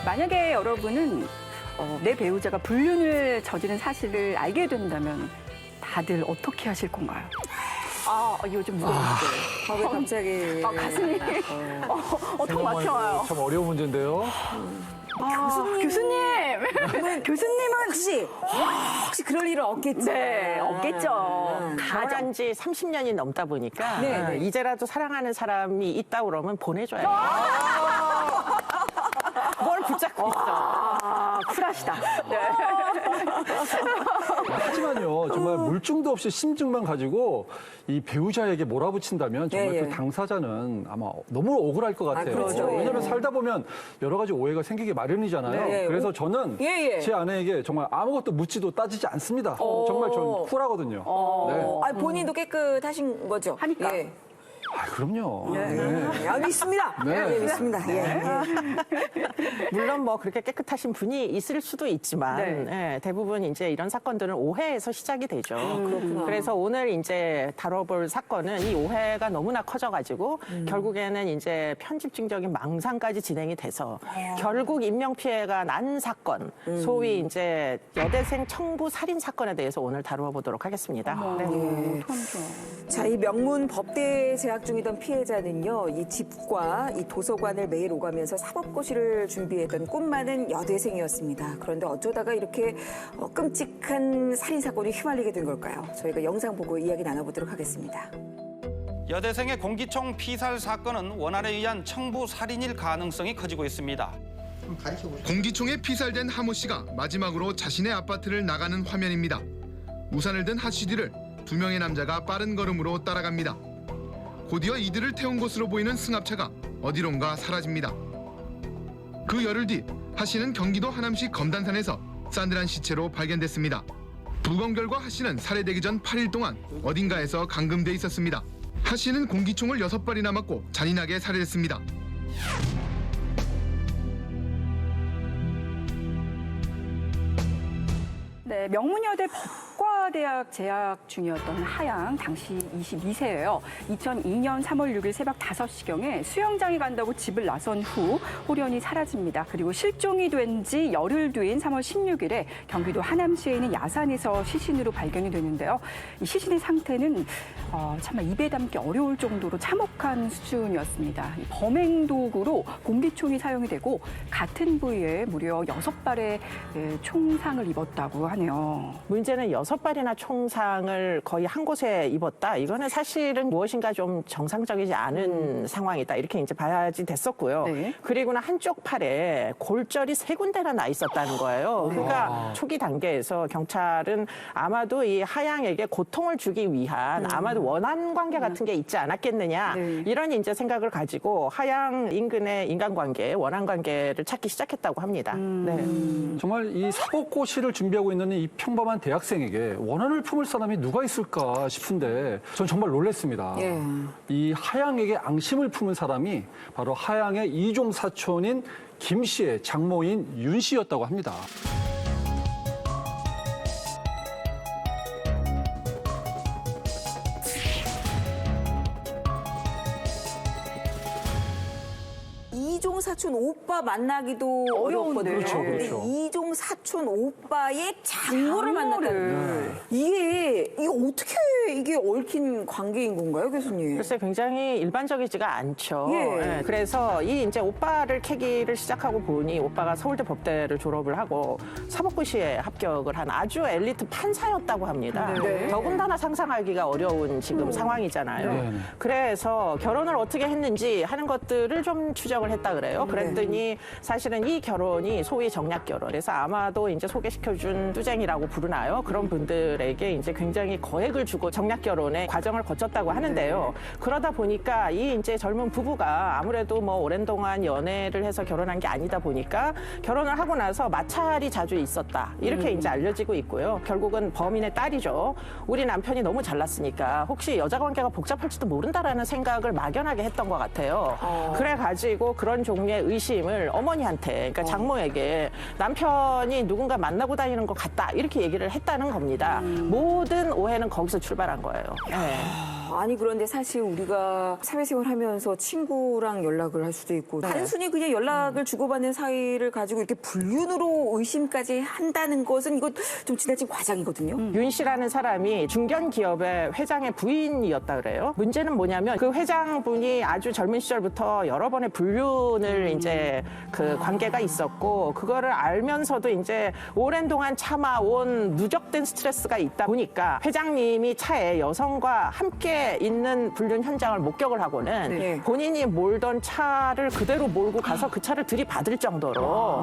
만약에 여러분은 내 배우자가 불륜을 저지른 사실을 알게 된다면 다들 어떻게 하실 건가요? 이거 좀 무거운데. 왜 갑자기. 가슴이 턱 막혀와요. 참 어려운 문제인데요. 교수님! 교수님은 혹시 그럴 일은 없겠죠? 네, 없겠죠. 결혼한 지 30년이 넘다 보니까 네. 이제라도 사랑하는 사람이 있다 그러면 보내줘야 돼요. 뭘 붙잡고 있어. 쿨하시다. 네. 하지만요, 정말 물증도 없이 심증만 가지고 이 배우자에게 몰아붙인다면 정말 예, 예. 그 당사자는 아마 너무 억울할 것 같아요. 그렇죠. 왜냐하면 살다 보면 여러 가지 오해가 생기기 마련이잖아요. 네. 그래서 저는 예, 예. 제 아내에게 정말 아무것도 묻지도 따지지 않습니다. 정말 저는 쿨하거든요. 네. 본인도 깨끗하신 거죠? 하니까. 예. 그럼요. 믿습니다. 네. 믿습니다. 예. 물론 뭐 그렇게 깨끗하신 분이 있을 수도 있지만 네. 대부분 이제 이런 사건들은 오해에서 시작이 되죠. 그래서 오늘 이제 다뤄볼 사건은 이 오해가 너무나 커져가지고 결국에는 이제 편집증적인 망상까지 진행이 돼서 결국 인명피해가 난 사건, 소위 이제 여대생 청부 살인 사건에 대해서 오늘 다루어보도록 하겠습니다. 네. 자, 이 명문 법대에 재학 중이던 피해자는요, 이 집과 이 도서관을 매일 오가면서 사법고시를 준비했던 꿈 많은 여대생이었습니다. 그런데 어쩌다가 이렇게 끔찍한 살인사건에 휘말리게 된 걸까요? 저희가 영상 보고 이야기 나눠보도록 하겠습니다. 여대생의 공기총 피살 사건은 원한에 의한 청부 살인일 가능성이 커지고 있습니다. 공기총에 피살된 하모 씨가 마지막으로 자신의 아파트를 나가는 화면입니다. 우산을 든 하 씨들을 두 명의 남자가 빠른 걸음으로 따라갑니다. 곧이어 이들을 태운 것으로 보이는 승합차가 어디론가 사라집니다. 그 열흘 뒤 하 씨는 경기도 하남시 검단산에서 싸늘한 시체로 발견됐습니다. 부검 결과 하 씨는 살해되기 전 8일 동안 어딘가에서 감금돼 있었습니다. 하 씨는 공기총을 6발이나 맞고 잔인하게 살해됐습니다. 네, 명문여대 법과대학 재학 중이었던 하양, 당시 22세예요. 2002년 3월 6일 새벽 5시경에 수영장에 간다고 집을 나선 후 홀연히 사라집니다. 그리고 실종이 된 지 열흘 뒤인 3월 16일에 경기도 하남시에 있는 야산에서 시신으로 발견이 되는데요. 이 시신의 상태는 정말 입에 담기 어려울 정도로 참혹한 수준이었습니다. 이 범행 도구로 공기총이 사용이 되고 같은 부위에 무려 6발의 총상을 입었다고 하네요. 문제는 6발이나 총상을 거의 한 곳에 입었다. 이거는 사실은 무엇인가 좀 정상적이지 않은 상황이다. 이렇게 이제 봐야지 됐었고요. 네. 그리고는 한쪽 팔에 골절이 3군데나 나 있었다는 거예요. 그러니까 초기 단계에서 경찰은 아마도 이 하양에게 고통을 주기 위한 아마도 원한 관계 같은 게 있지 않았겠느냐. 네. 이런 이제 생각을 가지고 하양 인근의 인간관계, 원한 관계를 찾기 시작했다고 합니다. 네. 정말 이 사법고시를 준비하고 있는 이 평범한 대학생에게 원한을 품을 사람이 누가 있을까 싶은데 전 정말 놀랐습니다. 예. 이 하양에게 앙심을 품은 사람이 바로 하양의 이종 사촌인 김 씨의 장모인 윤 씨였다고 합니다. 이종 사촌 오빠 만나기도 어려웠거든요. 그렇죠, 근데 그렇죠. 이종 사촌 오빠의 장모를 만났다는 이게 어떻게 이게 얽힌 관계인 건가요, 교수님? 글쎄 굉장히 일반적이지가 않죠. 예. 그래서 이 이제 오빠를 캐기를 시작하고 보니 오빠가 서울대 법대를 졸업을 하고 사법고시에 합격을 한 아주 엘리트 판사였다고 합니다. 네. 더군다나 상상하기가 어려운 지금 상황이잖아요. 네. 그래서 결혼을 어떻게 했는지 하는 것들을 좀 추적을 했다 그래요. 그랬더니 사실은 이 결혼이 소위 정략 결혼. 그래서 아마도 이제 소개시켜준 뚜쟁이라고 부르나요? 그런 분들에게 이제 굉장히 거액을 주고 정략 결혼의 과정을 거쳤다고 하는데요. 그러다 보니까 이 이제 젊은 부부가 아무래도 뭐 오랜 동안 연애를 해서 결혼한 게 아니다 보니까 결혼을 하고 나서 마찰이 자주 있었다. 이렇게 이제 알려지고 있고요. 결국은 범인의 딸이죠. 우리 남편이 너무 잘났으니까 혹시 여자 관계가 복잡할지도 모른다라는 생각을 막연하게 했던 것 같아요. 그래가지고 그런 종류의 의심을 어머니한테, 그러니까 장모에게 남편이 누군가 만나고 다니는 것 같다 이렇게 얘기를 했다는 겁니다. 모든 오해는 거기서 출발한 거예요. 네. 아니 그런데 사실 우리가 사회생활 하면서 친구랑 연락을 할 수도 있고 단순히 그냥 연락을 주고받는 사이를 가지고 이렇게 불륜으로 의심까지 한다는 것은 이거 좀 지나친 과장이거든요. 윤 씨라는 사람이 중견 기업의 회장의 부인이었다 그래요. 문제는 뭐냐면 그 회장분이 아주 젊은 시절부터 여러 번의 불륜을 이제 그 관계가 있었고 그거를 알면서도 이제 오랜 동안 참아온 누적된 스트레스가 있다 보니까 회장님이 차에 여성과 함께 있는 불륜 현장을 목격을 하고는 네. 본인이 몰던 차를 그대로 몰고 가서 그 차를 들이받을 정도로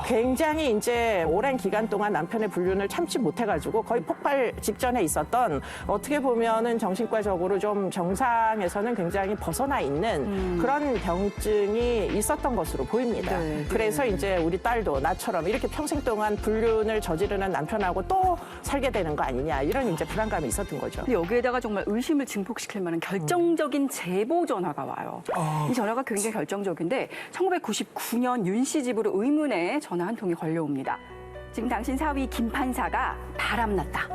굉장히 이제 오랜 기간 동안 남편의 불륜을 참지 못해가지고 거의 폭발 직전에 있었던 어떻게 보면은 정신과적으로 좀 정상에서는 굉장히 벗어나 있는 그런 병증이 있었던 것으로 보입니다. 네. 그래서 이제 우리 딸도 나처럼 이렇게 평생 동안 불륜을 저지르는 남편하고 또 살게 되는 거 아니냐 이런 이제 불안감이 있었던 거죠. 근데 여기에다가 정말 의심을 증폭시킬 만한 결정적인 제보 전화가 와요. 이 전화가 굉장히 결정적인데 1999년 윤 씨 집으로 의문의 전화 한 통이 걸려옵니다. 지금 당신 사위 김 판사가 바람났다.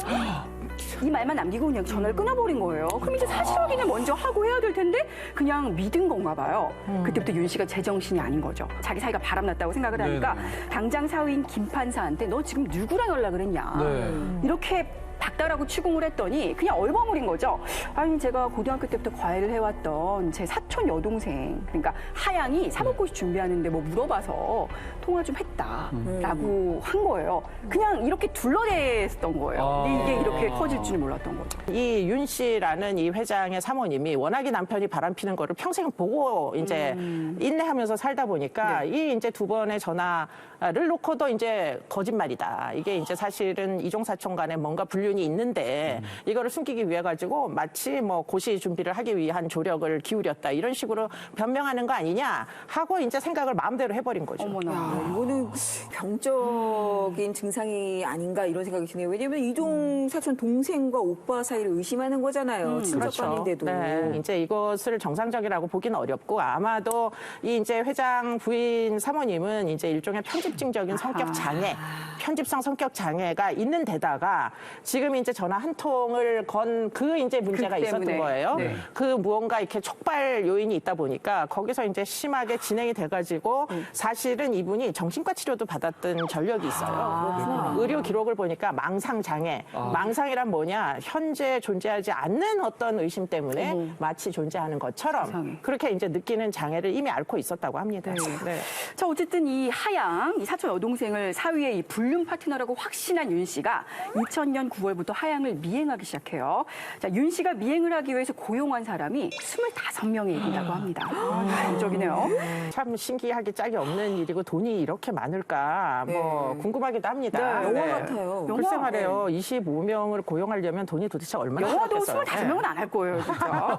이 말만 남기고 그냥 전화를 끊어버린 거예요. 그럼 이제 사실 확인을 먼저 하고 해야 될 텐데 그냥 믿은 건가 봐요. 그때부터 윤 씨가 제정신이 아닌 거죠. 자기 사이가 바람났다고 생각을 하니까 당장 사위인 김 판사한테 너 지금 누구랑 연락을 했냐. 이렇게 박달하고 추궁을 했더니 그냥 얼버무린 거죠. 아니 제가 고등학교 때부터 과외를 해왔던 제 사촌 여동생 그러니까 하양이 사법고시 준비하는데 뭐 물어봐서 통화 좀 했다라고 한 거예요. 그냥 이렇게 둘러댔던 거예요. 근데 이게 이렇게 커질 줄 몰랐던 거죠. 이 윤 씨라는 이 회장의 사모님이 워낙에 남편이 바람피는 거를 평생 보고 이제 인내하면서 살다 보니까 이 이제 두 번의 전화를 놓고도 이제 거짓말이다. 이게 이제 사실은 이종사촌 간에 뭔가 불륜이 있는데 이거를 숨기기 위해 가지고 마치 뭐 고시 준비를 하기 위한 조력을 기울였다. 이런 식으로 변명하는 거 아니냐 하고 이제 생각을 마음대로 해버린 거죠. 어머나. 이거는 병적인 증상이 아닌가 이런 생각이 드네요. 왜냐하면 이종 사촌 동생과 오빠 사이를 의심하는 거잖아요. 친척간인데도. 네, 이제 이것을 정상적이라고 보기는 어렵고 아마도 이 이제 회장 부인 사모님은 이제 일종의 편집증적인 성격 장애, 편집성 성격 장애가 있는 데다가 지금 이제 전화 한 통을 건 그 이제 문제가 그 있었던 때문에. 거예요. 네. 그 무언가 이렇게 촉발 요인이 있다 보니까 거기서 이제 심하게 진행이 돼가지고 사실은 이분이 정신과 치료도 받았던 전력이 있어요. 의료 기록을 보니까 망상 장애. 망상이란 뭐냐? 현재 존재하지 않는 어떤 의심 때문에 마치 존재하는 것처럼 세상에. 그렇게 이제 느끼는 장애를 이미 앓고 있었다고 합니다. 네. 자, 어쨌든 이 하양, 이 사촌 여동생을 사위의 이 불륜 파트너라고 확신한 윤 씨가 2000년 9월부터 하양을 미행하기 시작해요. 자, 윤 씨가 미행을 하기 위해서 고용한 사람이 25명이 된다고 합니다. 다행적이네요. 참 신기하기 짝이 없는 일이고 돈이 이렇게 많을까 뭐 궁금하기도 합니다. 네, 영화 같아요. 글쎄 말이에요. 25명을 고용하려면 돈이 도대체 얼마나 영화도 들었겠어요. 25명은 안 할 거예요, 진짜.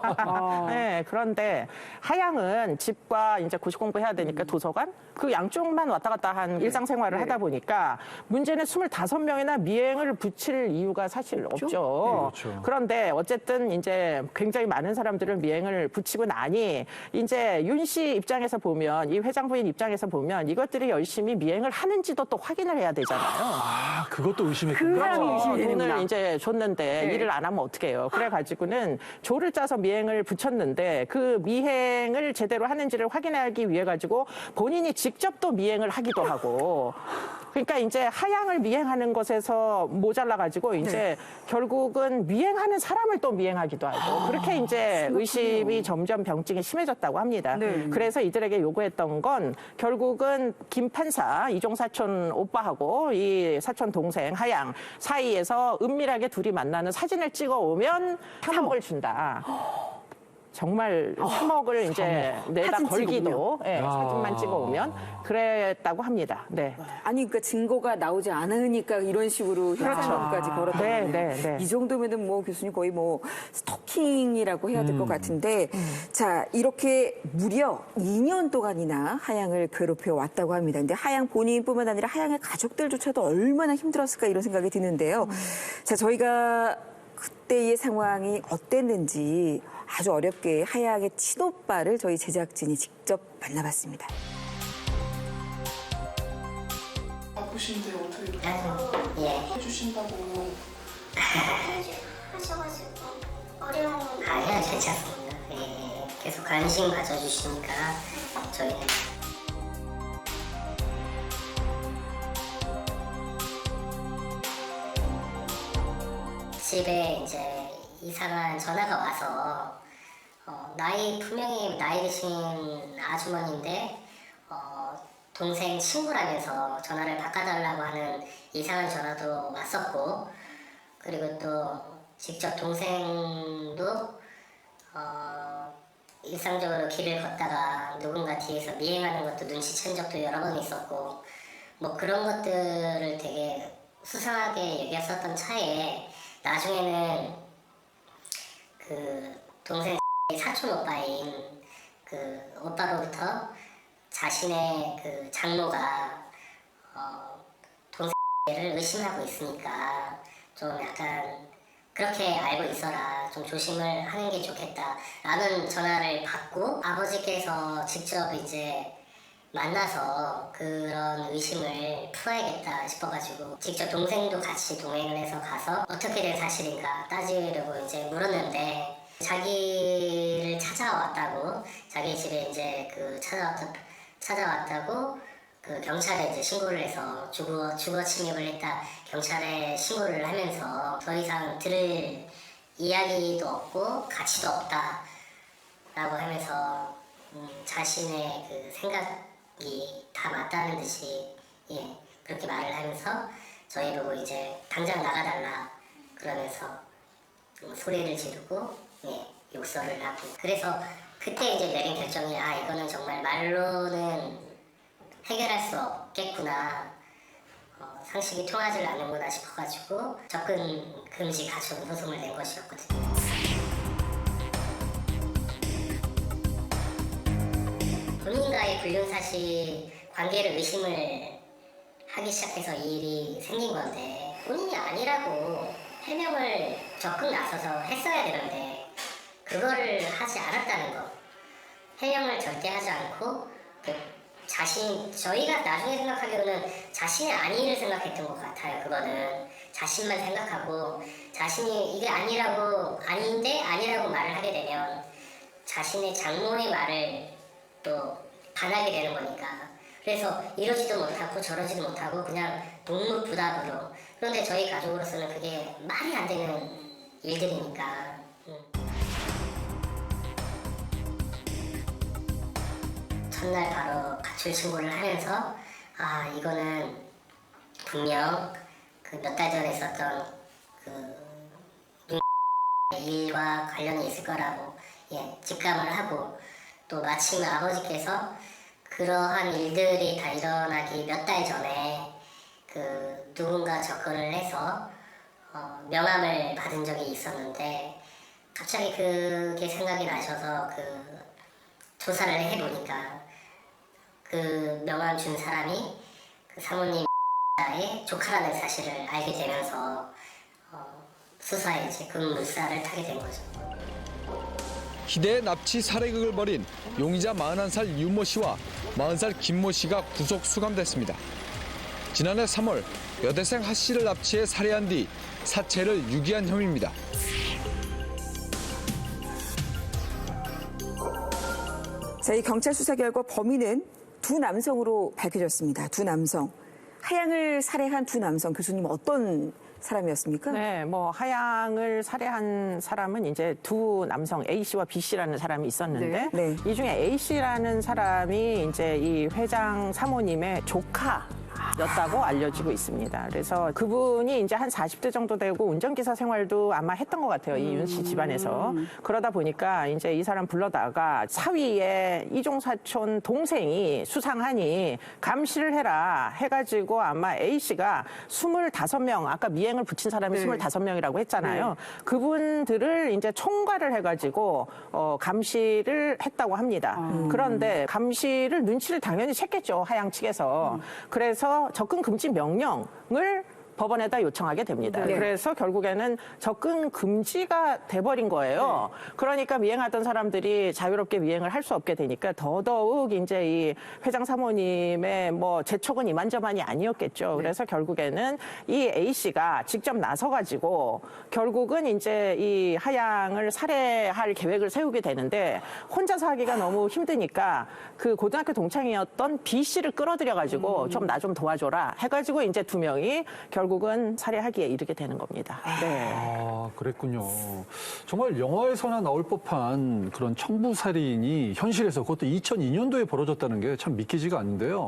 네, 그런데 하양은 집과 이제 고시 공부해야 되니까 도서관 그 양쪽만 왔다 갔다 한 일상생활을 하다 보니까 문제는 25명이나 미행을 붙일 이유가 사실 없죠. 그렇죠. 그런데 어쨌든 이제 굉장히 많은 사람들을 미행을 붙이고 나니 이제 윤 씨 입장에서 보면 이 회장 부인 입장에서 보면 이것들이 열심히 미행을 하는지도 또 확인을 해야 되잖아요. 아, 그것도 그 의심했군요. 사람이 의심이 되는구나. 돈을 이제 줬는데 일을 안 하면 어떡해요. 그래가지고는 조를 짜서 미행을 붙였는데 그 미행을 제대로 하는지를 확인하기 위해 가지고 본인이 직접 또 미행을 하기도 하고 그러니까 이제 하양을 미행하는 것에서 모자라가지고 이제 결국은 미행하는 사람을 또 미행하기도 하고 그렇게 이제 의심이 점점 병증이 심해졌다고 합니다. 네. 그래서 이들에게 요구했던 건 결국은 김 판사 이종 사촌 오빠하고 이 사촌 동생 하양 사이에서 은밀하게 둘이 만나는 사진을 찍어 오면 3억을 준다. 정말 3억을 이제 내다 사진 걸기도 예, 야. 사진만 찍어 오면 그랬다고 합니다. 네. 아니 그러니까 증거가 나오지 않으니까 이런 식으로 형사까지 걸었던 네, 거네요. 네, 네. 이 정도면은 뭐 교수님 거의 뭐 스토킹이라고 해야 될 것 같은데 자 이렇게 무려 2년 동안이나 하양을 괴롭혀 왔다고 합니다. 근데 하양 본인뿐만 아니라 하양의 가족들조차도 얼마나 힘들었을까 이런 생각이 드는데요. 자 저희가 그때의 상황이 어땠는지 아주 어렵게 하양의 친오빠를 저희 제작진이 직접 만나봤습니다. 바쁘신데 어떻게 예. 해주신다고 하셔가지고 아니요, 괜찮습니다. 예, 계속 관심 가져주시니까 저희는. 집에 이제 이상한 전화가 와서 분명히 나이 드신 아주머니인데 동생 친구라면서 전화를 바꿔달라고 하는 이상한 전화도 왔었고, 그리고 또 직접 동생도 일상적으로 길을 걷다가 누군가 뒤에서 미행하는 것도 눈치챈 적도 여러 번 있었고, 뭐 그런 것들을 되게 수상하게 여겼었던 차에 나중에는 그 동생 사촌 오빠인 그 오빠로부터 자신의 그 장모가 동생을 의심하고 있으니까 좀 약간 그렇게 알고 있어라, 좀 조심을 하는 게 좋겠다 라는 전화를 받고, 아버지께서 직접 이제 만나서 그런 의심을 풀어야겠다 싶어가지고 직접 동생도 같이 동행을 해서 가서 어떻게 된 사실인가 따지려고 이제 물었는데, 자기를 찾아왔다고, 자기 집에 이제 그 찾아왔다고 그 경찰에 이제 신고를 해서 주거 침입을 했다 경찰에 신고를 하면서 더 이상 들을 이야기도 없고 가치도 없다라고 하면서 자신의 그 생각이 다 맞다는 듯이 그렇게 말을 하면서 저희 보고 이제 당장 나가달라 그러면서 소리를 지르고 욕설을 하고, 그래서 그때 이제 내린 결정이 이거는 정말 말로는 해결할 수 없겠구나, 상식이 통하지 않는구나 싶어가지고 접근 금지 가처분 소송을 낸 것이었거든요. 본인과의 불륜사실 관계를 의심을 하기 시작해서 이 일이 생긴 건데, 본인이 아니라고 해명을 적극 나서서 했어야 되는데 그거를 하지 않았다는 거, 해명을 절대 하지 않고 저희가 나중에 생각하기로는 자신의 안위를 생각했던 것 같아요. 그거는 자신만 생각하고, 자신이 이게 아니라고 말을 하게 되면 자신의 장모의 말을 또 반하게 되는 거니까, 그래서 이러지도 못하고 저러지도 못하고 그냥 묵묵부답으로. 그런데 저희 가족으로서는 그게 말이 안 되는 일들이니까. 첫날 바로 가출 신고를 하면서 이거는 분명 그 몇 달 전에 있었던 그 일과 관련이 있을 거라고 직감을 하고, 또 마침 아버지께서 그러한 일들이 다 일어나기 몇 달 전에 그 누군가 접근을 해서 명함을 받은 적이 있었는데, 갑자기 그게 생각이 나셔서 그 조사를 해보니까 그 명함 준 사람이 그 사모님의 조카라는 사실을 알게 되면서 수사에 이제 급물살을 타게 된 거죠. 희대의 납치 살해극을 벌인 용의자 41살 윤모 씨와 40살 김모 씨가 구속 수감됐습니다. 지난해 3월 여대생 하 씨를 납치해 살해한 뒤 사체를 유기한 혐의입니다. 자, 이 경찰 수사 결과 범인은 두 남성으로 밝혀졌습니다. 두 남성. 하양을 살해한 두 남성, 교수님 어떤 사람이었습니까? 네, 뭐 하양을 살해한 사람은 이제 두 남성 A 씨와 B 씨라는 사람이 있었는데, 네. 이 중에 A 씨라는 사람이 이제 이 회장 사모님의 조카였다고 알려지고 있습니다. 그래서 그분이 이제 한 40대 정도 되고 운전기사 생활도 아마 했던 것 같아요. 이 윤 씨 집안에서. 그러다 보니까 이제 이 사람 불러다가 사위의 이종 사촌 동생이 수상하니 감시를 해라 해가지고 아마 A 씨가 25명, 아까 미행을 붙인 사람이 25명이라고 했잖아요. 그분들을 이제 총괄을 해가지고 감시를 했다고 합니다. 그런데 감시를 눈치를 당연히 챘겠죠. 하양 측에서. 그래서 접근 금지 명령을 법원에다 요청하게 됩니다. 네. 그래서 결국에는 접근 금지가 돼버린 거예요. 그러니까 미행하던 사람들이 자유롭게 미행을 할 수 없게 되니까 더더욱 이제 이 회장 사모님의 뭐 재촉은 이만저만이 아니었겠죠. 그래서 결국에는 이 A 씨가 직접 나서가지고 결국은 이제 이 하양을 살해할 계획을 세우게 되는데 혼자서 하기가 너무 힘드니까 그 고등학교 동창이었던 B 씨를 끌어들여가지고 좀 나 좀 도와줘라 해가지고 이제 두 명이 결국은 살해하기에 이르게 되는 겁니다. 네. 아, 그랬군요. 정말 영화에서나 나올 법한 그런 청부살인이 현실에서 그것도 2002년도에 벌어졌다는 게 참 믿기지가 않는데요.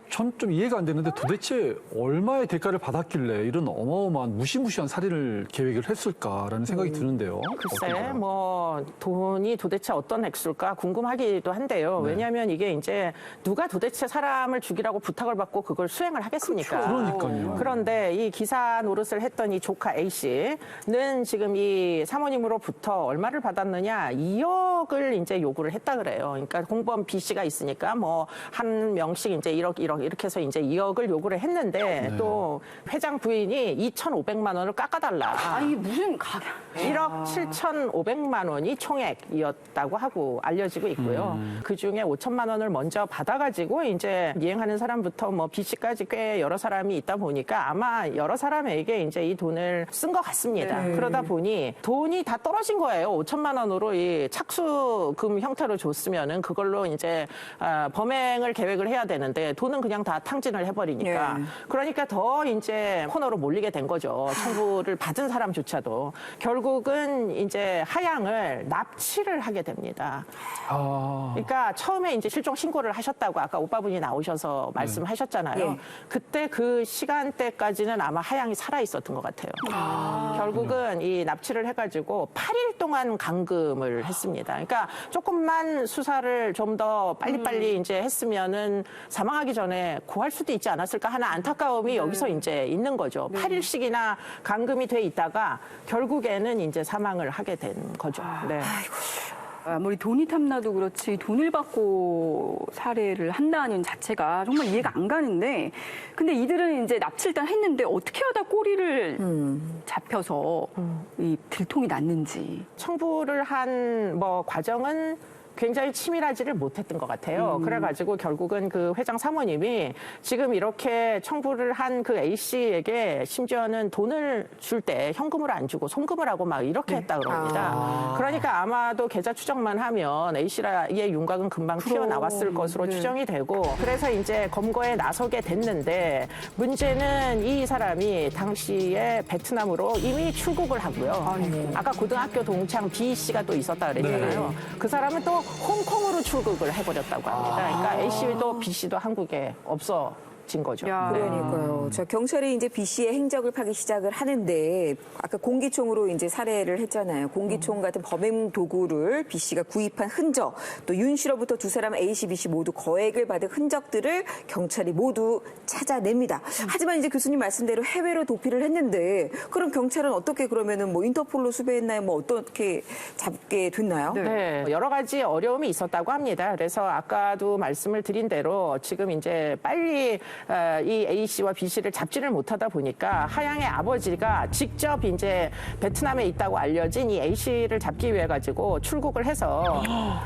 전 좀 이해가 안 되는데 도대체 얼마의 대가를 받았길래 이런 어마어마한 무시무시한 살인을 계획을 했을까라는 생각이 드는데요. 글쎄, 어떤가요? 뭐 돈이 도대체 어떤 액수일까 궁금하기도 한데요. 왜냐하면 이게 이제 누가 도대체 사람을 죽이라고 부탁을 받고 그걸 수행을 하겠습니까? 그러니까요. 그런데 이 기사 노릇을 했던 이 조카 A 씨는 지금 이 사모님으로부터 얼마를 받았느냐? 2억을 이제 요구를 했다 그래요. 그러니까 공범 B 씨가 있으니까 뭐 한 명씩 이제 1억 이렇게 해서 이제 2억을 요구를 했는데 또 회장 부인이 2,500만 원을 깎아달라. 아니 무슨 가격? 1억 7,500만 원이 총액이었다고 하고 알려지고 있고요. 그중에 5천만 원을 먼저 받아가지고 이제 미행하는 사람부터 뭐 B 씨까지 꽤 여러 사람이 있다 보니까 아마 여러 사람에게 이제 이 돈을 쓴 것 같습니다. 그러다 보니 돈이 다 떨어진 거예요. 5천만 원으로 이 착수금 형태로 줬으면은 그걸로 이제 범행을 계획을 해야 되는데 돈은 그냥 다 탕진을 해버리니까 그러니까 더 이제 코너로 몰리게 된 거죠. 청구를 받은 사람조차도 결국은 이제 하양을 납치를 하게 됩니다. 그러니까 처음에 이제 실종 신고를 하셨다고 아까 오빠분이 나오셔서 말씀하셨잖아요. 그때 그 시간대까지는 아마 하양이 살아 있었던 것 같아요. 결국은 이 납치를 해가지고 8일 동안 감금을 했습니다. 그러니까 조금만 수사를 좀 더 빨리빨리 이제 했으면은 사망하기 전에 구할 수도 있지 않았을까 하는 안타까움이 여기서 이제 있는 거죠. 8일씩이나 감금이 돼 있다가 결국에는 이제 사망을 하게 된 거죠. 네. 아무리 돈이 탐나도 그렇지 돈을 받고 살해를 한다는 자체가 정말 이해가 안 가는데 근데 이들은 이제 납치를 일단 했는데 어떻게 하다 꼬리를 잡혀서 이 들통이 났는지. 청부를 한 뭐 과정은 굉장히 치밀하지를 못했던 것 같아요. 그래가지고 결국은 그 회장 사모님이 지금 이렇게 청부를 한 그 A 씨에게 심지어는 돈을 줄 때 현금으로 안 주고 송금을 하고 막 이렇게 했다 그럽니다. 그러니까 아마도 계좌 추적만 하면 A 씨의 윤곽은 금방 튀어나왔을 것으로 추정이 되고 그래서 이제 검거에 나서게 됐는데 문제는 이 사람이 당시에 베트남으로 이미 출국을 하고요. 아까 고등학교 동창 B 씨가 또 있었다 그랬잖아요. 그 사람은 또 홍콩으로 출국을 해버렸다고 합니다. 그러니까 A 씨도 B 씨도 한국에 없어진 거죠. 그러니까요. 자, 경찰이 이제 B 씨의 행적을 파기 시작을 하는데 아까 공기총으로 이제 살해를 했잖아요. 공기총 같은 범행 도구를 B 씨가 구입한 흔적, 또 윤 씨로부터 두 사람 A 씨, B 씨 모두 거액을 받은 흔적들을 경찰이 모두 찾아냅니다. 하지만 이제 교수님 말씀대로 해외로 도피를 했는데 그럼 경찰은 어떻게 그러면은 뭐 인터폴로 수배했나요? 뭐 어떻게 잡게 됐나요? 네, 여러 가지 어려움이 있었다고 합니다. 그래서 아까도 말씀을 드린 대로 지금 이제 빨리 이 A 씨와 B 씨를 잡지를 못하다 보니까 하양의 아버지가 직접 이제 베트남에 있다고 알려진 이 A 씨를 잡기 위해 가지고 출국을 해서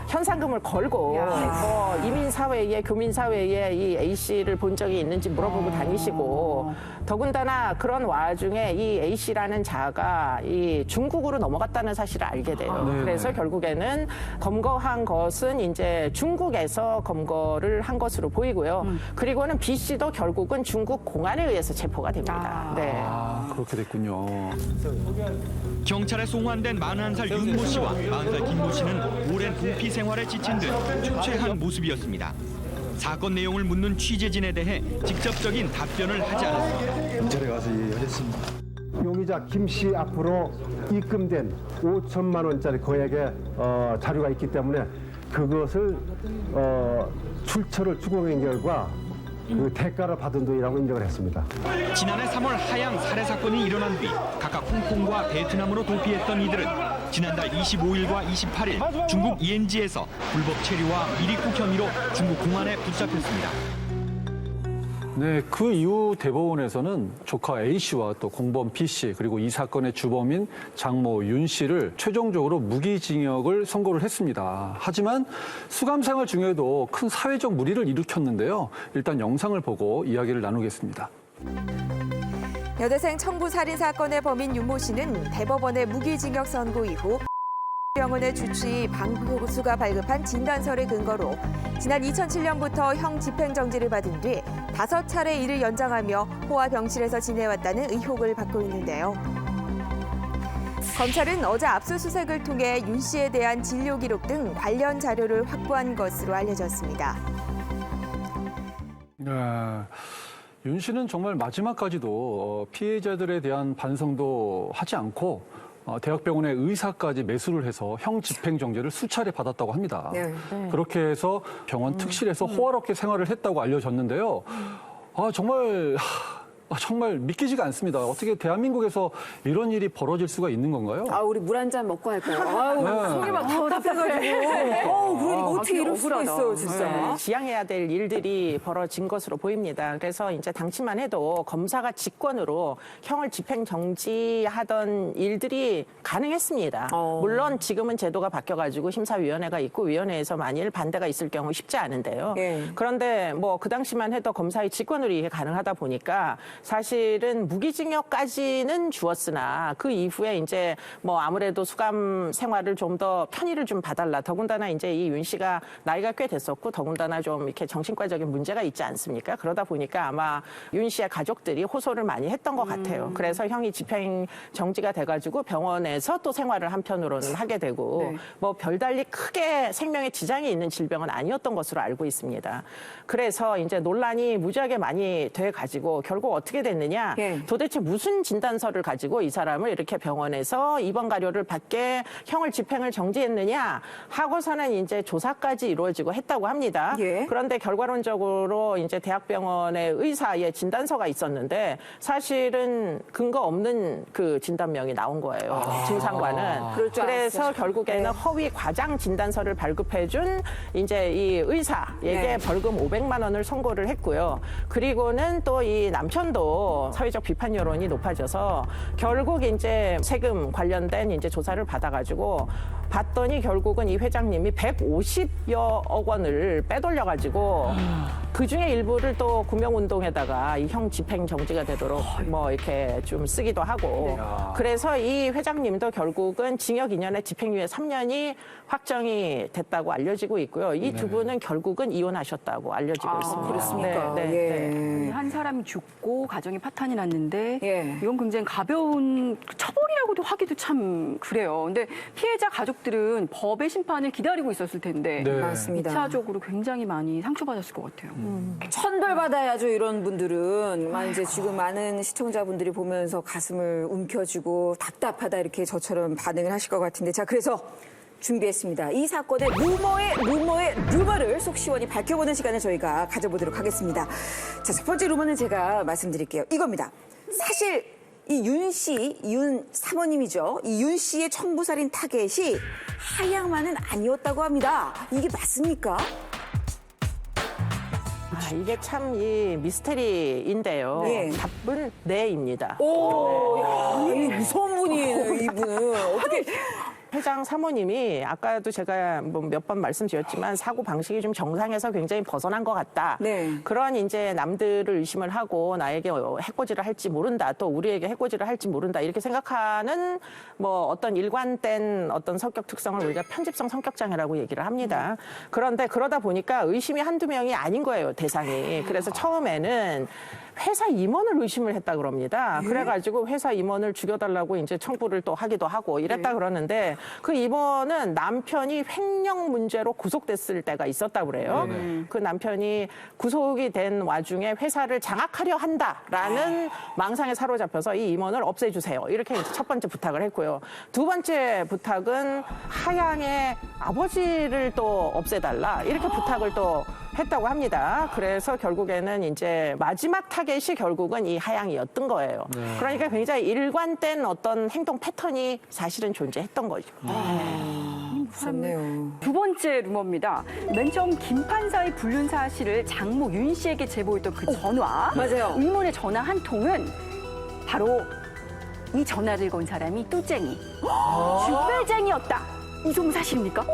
현상금을 걸고 뭐 이민사회에 교민사회에 이 A 씨를 본 적이 있는지 물어보고 다니시고 더군다나 그런 와중에 이 A 씨라는 자가 이 중국으로 넘어갔다는 사실을 알게 돼요. 그래서 결국에는 검거한 것은 이제 중국에서 검거를 한 것으로 보이고요. 그리고는 B 씨도 결국은 중국 공안에 의해서 체포가 됩니다. 네. 그렇게 됐군요. 경찰에 송환된 41살 윤모 씨와 40살 김모 씨는 오랜 도피 생활에 지친 듯 초췌한 모습이었습니다. 사건 내용을 묻는 취재진에 대해 직접적인 답변을 하지 않았습니다. 경찰에 가서 얘기하겠습니다. 용의자 김 씨 앞으로 입금된 5천만 원짜리 거액의 자료가 있기 때문에 그것을 출처를 추궁한 결과 그 대가를 받은 돈이라고 인정을 했습니다. 지난해 3월 하양 살해 사건이 일어난 뒤 각각 홍콩과 베트남으로 도피했던 이들은 지난달 25일과 28일 중국 이엔지에서 불법 체류와 미입국 혐의로 중국 공안에 붙잡혔습니다. 네, 그 이후 대법원에서는 조카 A 씨와 또 공범 B 씨 그리고 이 사건의 주범인 장모 윤 씨를 최종적으로 무기징역을 선고를 했습니다. 하지만 수감 생활 중에도 큰 사회적 물의를 일으켰는데요. 일단 영상을 보고 이야기를 나누겠습니다. 여대생 청부 살인 사건의 범인 윤모 씨는 대법원의 무기징역 선고 이후 병원의 주치의 방교수가 발급한 진단서를 근거로 지난 2007년부터 형 집행정지를 받은 뒤 5차례 이를 연장하며 호화 병실에서 지내왔다는 의혹을 받고 있는데요. 검찰은 어제 압수수색을 통해 윤 씨에 대한 진료 기록 등 관련 자료를 확보한 것으로 알려졌습니다. 윤 씨는 정말 마지막까지도 피해자들에 대한 반성도 하지 않고 대학병원의 의사까지 매수를 해서 형 집행정지를 수차례 받았다고 합니다. 네. 그렇게 해서 병원 특실에서 호화롭게 생활을 했다고 알려졌는데요. 정말 믿기지가 않습니다. 어떻게 대한민국에서 이런 일이 벌어질 수가 있는 건가요? 우리 물 한 잔 먹고 할까요? 속이 막 답답해가지고. 그러니까 어떻게 이럴 수가 있어요, 진짜. 지양해야 될 일들이 벌어진 것으로 보입니다. 그래서 이제 당시만 해도 검사가 직권으로 형을 집행 정지하던 일들이 가능했습니다. 물론 지금은 제도가 바뀌어가지고 심사위원회가 있고 위원회에서 만일 반대가 있을 경우 쉽지 않은데요. 그런데 뭐 그 당시만 해도 검사의 직권으로 이게 가능하다 보니까 사실은 무기징역까지는 주었으나 그 이후에 이제 뭐 아무래도 수감 생활을 좀 더 편의를 좀 봐달라. 더군다나 이제 이 윤 씨가 나이가 꽤 됐었고 더군다나 좀 이렇게 정신과적인 문제가 있지 않습니까? 그러다 보니까 아마 윤 씨의 가족들이 호소를 많이 했던 것 같아요. 그래서 형이 집행 정지가 돼가지고 병원에서 또 생활을 한편으로는 하게 되고 뭐 별달리 크게 생명에 지장이 있는 질병은 아니었던 것으로 알고 있습니다. 그래서 이제 논란이 무지하게 많이 돼가지고 결국 어떻게 됐느냐? 도대체 무슨 진단서를 가지고 이 사람을 이렇게 병원에서 입원 가료를 받게 형을 집행을 정지했느냐 하고서는 이제 조사까지 이루어지고 했다고 합니다. 그런데 결과론적으로 이제 대학병원의 의사의 진단서가 있었는데 사실은 근거 없는 그 진단명이 나온 거예요. 증상과는. 그래서 결국에는 허위 과장 진단서를 발급해준 이제 이 의사에게 벌금 500만 원을 선고를 했고요. 그리고는 또 이 남편도 사회적 비판 여론이 높아져서 결국 이제 세금 관련된 이제 조사를 받아가지고 봤더니 결국은 이 회장님이 150여억 원을 빼돌려가지고 그 중에 일부를 또 구명운동에다가 이 형 집행 정지가 되도록 뭐 이렇게 좀 쓰기도 하고 그래서 이 회장님도 결국은 징역 2년에 집행유예 3년이 확정이 됐다고 알려지고 있고요. 이 두 분은 결국은 이혼하셨다고 알려지고 있습니다. 그렇습니까? 한 사람이 죽고 가정이 파탄이 났는데 이건 굉장히 가벼운 처벌이라고도 하기도 참 그래요. 근데 피해자 가족들은 법의 심판을 기다리고 있었을 텐데 맞습니다. 2차적으로 굉장히 많이 상처받았을 것 같아요. 천벌받아야죠, 이런 분들은. 이제 지금 많은 시청자분들이 보면서 가슴을 움켜쥐고 답답하다 이렇게 저처럼 반응을 하실 것 같은데. 자, 그래서 준비했습니다. 이 사건의 루머를 속 시원히 밝혀보는 시간을 저희가 가져보도록 하겠습니다. 자, 첫 번째 루머는 제가 말씀드릴게요. 이겁니다. 사실 이 윤 사모님이죠. 이 윤 씨의 청부살인 타겟이 하양만은 아니었다고 합니다. 이게 맞습니까? 이게 참 이 미스테리인데요. 답은 네입니다. 이 무서운 분이에요, 이분은. 어떻게. 회장 사모님이 아까도 제가 몇 번 말씀드렸지만 사고 방식이 좀 정상에서 굉장히 벗어난 것 같다. 그런 이제 남들을 의심을 하고 나에게 해코지를 할지 모른다. 또 우리에게 해코지를 할지 모른다. 이렇게 생각하는 뭐 어떤 일관된 어떤 성격 특성을 우리가 편집성 성격장애라고 얘기를 합니다. 그런데 그러다 보니까 의심이 한두 명이 아닌 거예요, 대상이. 그래서 처음에는 회사 임원을 의심을 했다 그럽니다. 그래가지고 회사 임원을 죽여달라고 이제 청구를 또 하기도 하고 이랬다 그러는데 그 임원은 남편이 횡령 문제로 구속됐을 때가 있었다고 그래요. 그 남편이 구속이 된 와중에 회사를 장악하려 한다라는 망상에 사로잡혀서 이 임원을 없애주세요. 이렇게 이제 첫 번째 부탁을 했고요. 두 번째 부탁은 하양의 아버지를 또 없애달라 이렇게 부탁을 또 했다고 합니다. 그래서 결국에는 이제 마지막 타겟이 결국은 이 하양이었던 거예요. 그러니까 굉장히 일관된 어떤 행동 패턴이 사실은 존재했던 거죠. 무섭네요. 두 번째 루머입니다. 맨 처음 김 판사의 불륜 사실을 장모 윤 씨에게 제보했던 그 전화. 맞아요. 의문의 전화 한 통은 바로 이 전화를 건 사람이 뚜쟁이, 주배쟁이였다. 이 정도 사실입니까?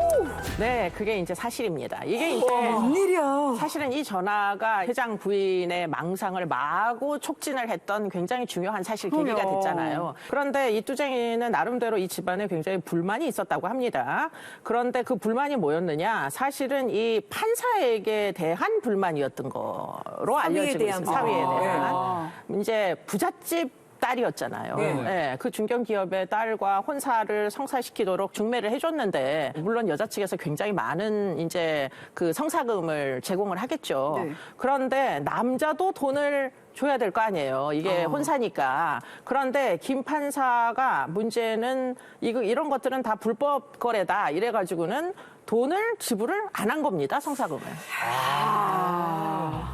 네, 그게 이제 사실입니다. 이게 이제 웬일이야. 사실은 이 전화가 회장 부인의 망상을 마구 촉진을 했던 굉장히 중요한 사실 계기가 그럼요. 됐잖아요. 그런데 이 뚜쟁이는 나름대로 이 집안에 굉장히 불만이 있었다고 합니다. 그런데 그 불만이 뭐였느냐? 사실은 이 판사에게 대한 불만이었던 거로 알려지고 대한 있습니다. 사위에 불만. 대한. 이제 부잣집 딸이었잖아요. 네, 그 중견기업의 딸과 혼사를 성사시키도록 중매를 해줬는데 물론 여자 측에서 굉장히 많은 이제 그 성사금을 제공을 하겠죠. 네. 그런데 남자도 돈을 줘야 될 거 아니에요. 이게 혼사니까. 그런데 김 판사가 문제는 이런 것들은 다 불법 거래다 이래가지고는 돈을 지불을 안 한 겁니다. 성사금을.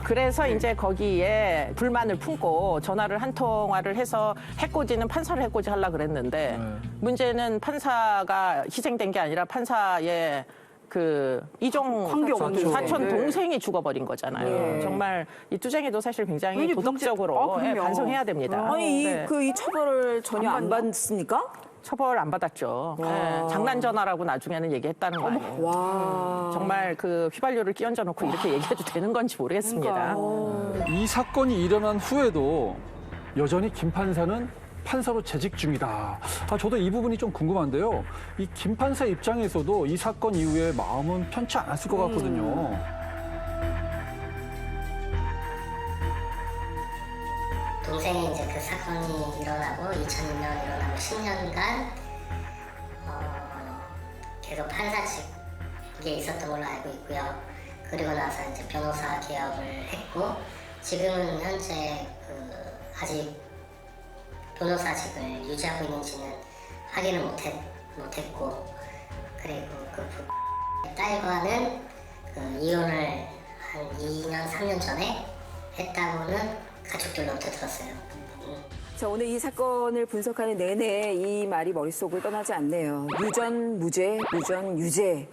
그래서 이제 거기에 불만을 품고 전화를 한 통화를 해서 해코지는 판사를 해코지 하려고 그랬는데 문제는 판사가 희생된 게 아니라 판사의 그 이종 황교안 사촌 네. 동생이 죽어버린 거잖아요. 네. 정말 이 뚜쟁이도 사실 굉장히 왠지 도덕적으로 문제- 그럼요. 반성해야 됩니다. 아니 네. 이 처벌을 전혀 안 받나? 받습니까? 처벌 안 받았죠. 네, 장난 전화라고 나중에는 얘기했다는 거 아니에요. 와. 정말 그 휘발유를 끼얹어 놓고 이렇게 얘기해도 되는 건지 모르겠습니다. 이 사건이 일어난 후에도 여전히 김 판사는 판사로 재직 중이다. 저도 이 부분이 좀 궁금한데요. 이 김 판사 입장에서도 이 사건 이후에 마음은 편치 않았을 것 같거든요. 동생이 이제 그 사건이 일어나고 2006년 일어나고 10년간 계속 판사 측에 있었던 걸로 알고 있고요. 그리고 나서 이제 변호사 개업을 했고 지금은 현재 아직 변호사직을 유지하고 있는지는 확인을 못했고 그리고 그 딸과는 이혼을 한 2년 3년 전에 했다고는 가족들로부터 들었어요. 자, 오늘 이 사건을 분석하는 내내 이 말이 머릿속을 떠나지 않네요. 유전 무죄, 유전 유죄.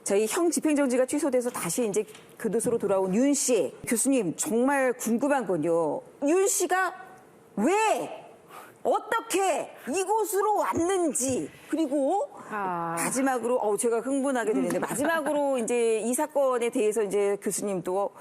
저희 형 집행정지가 취소돼서 다시 이제 교도소로 돌아온 윤 씨. 교수님, 정말 궁금한 건요. 윤 씨가 왜, 어떻게 이곳으로 왔는지, 그리고 마지막으로 제가 흥분하게 되는데 마지막으로 이제 이 사건에 대해서 이제 교수님도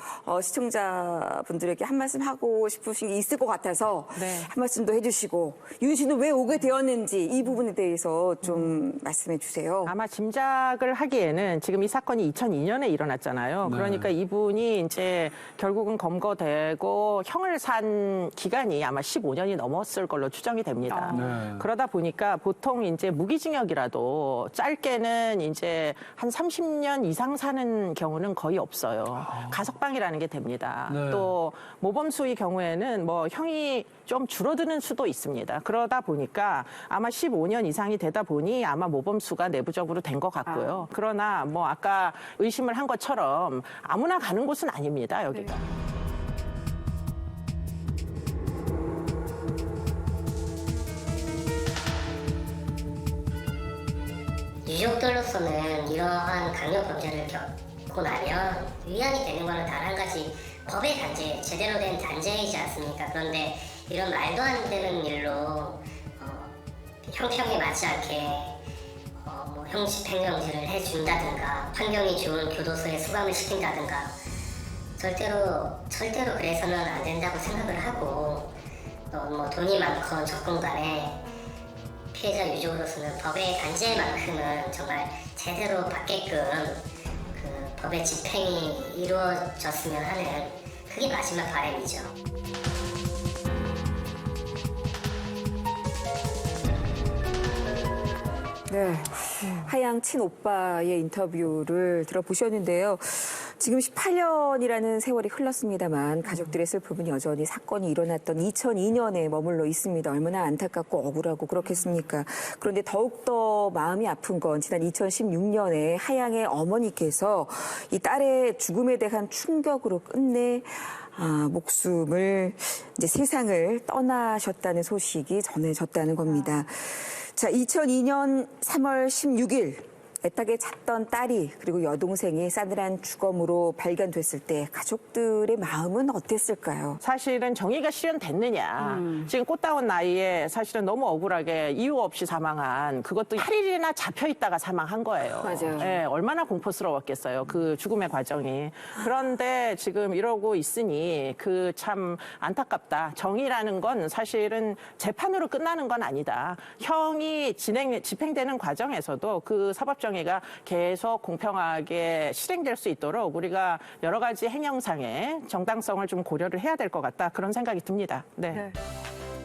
시청자분들에게 한 말씀 하고 싶으신 게 있을 것 같아서 네. 한 말씀도 해주시고 윤 씨는 왜 오게 되었는지 이 부분에 대해서 좀 말씀해 주세요. 아마 짐작을 하기에는 지금 이 사건이 2002년에 일어났잖아요. 네. 그러니까 이분이 이제 결국은 검거되고 형을 산 기간이 아마 15년이 넘었을 걸로 추정이 됩니다. 네. 그러다 보니까 보통 이제 무기징역이라도 짧게는 이제 한 30년 이상 사는 경우는 거의 없어요. 가석방이라는 게 됩니다. 네. 또 모범수의 경우에는 뭐 형이 좀 줄어드는 수도 있습니다. 그러다 보니까 아마 15년 이상이 되다 보니 아마 모범수가 내부적으로 된 것 같고요. 그러나 뭐 아까 의심을 한 것처럼 아무나 가는 곳은 아닙니다, 여기가. 유족들로서는 이러한 강력 범죄를 겪고 나면 위안이 되는 거는 단 한 가지 법의 단죄, 제대로 된 단죄이지 않습니까? 그런데 이런 말도 안 되는 일로 형평에 맞지 않게 뭐 형집행정지를 해준다든가 환경이 좋은 교도소에 수감을 시킨다든가 절대로 그래서는 안 된다고 생각을 하고 뭐 돈이 많건 적건 간에 피해자 유족으로서는 법의 단죄만큼은 정말 제대로 받게끔 그 법의 집행이 이루어졌으면 하는 그게 마지막 바람이죠. 네, 하양 친오빠의 인터뷰를 들어보셨는데요. 지금 18년이라는 세월이 흘렀습니다만 가족들의 슬픔은 여전히 사건이 일어났던 2002년에 머물러 있습니다. 얼마나 안타깝고 억울하고 그렇겠습니까? 그런데 더욱더 마음이 아픈 건 지난 2016년에 하양의 어머니께서 이 딸의 죽음에 대한 충격으로 끝내 목숨을 이제 세상을 떠나셨다는 소식이 전해졌다는 겁니다. 자, 2002년 3월 16일 애타게 찾던 딸이 그리고 여동생이 싸늘한 주검으로 발견됐을 때 가족들의 마음은 어땠을까요? 사실은 정의가 실현됐느냐. 지금 꽃다운 나이에 사실은 너무 억울하게 이유 없이 사망한 그것도 8일이나 잡혀 있다가 사망한 거예요. 맞아요. 예, 얼마나 공포스러웠겠어요. 그 죽음의 과정이. 그런데 지금 이러고 있으니 그 참 안타깝다. 정의라는 건 사실은 재판으로 끝나는 건 아니다. 형이 집행되는 과정에서도 그 사법정의가 계속 공평하게 실행될 수 있도록 우리가 여러 가지 행정상의 정당성을 좀 고려를 해야 될 것 같다. 그런 생각이 듭니다. 네. 네.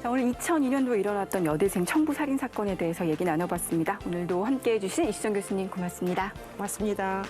자, 오늘 2002년도에 일어났던 여대생 청부 살인 사건에 대해서 얘기 나눠봤습니다. 오늘도 함께해 주신 이수정 교수님 고맙습니다. 고맙습니다.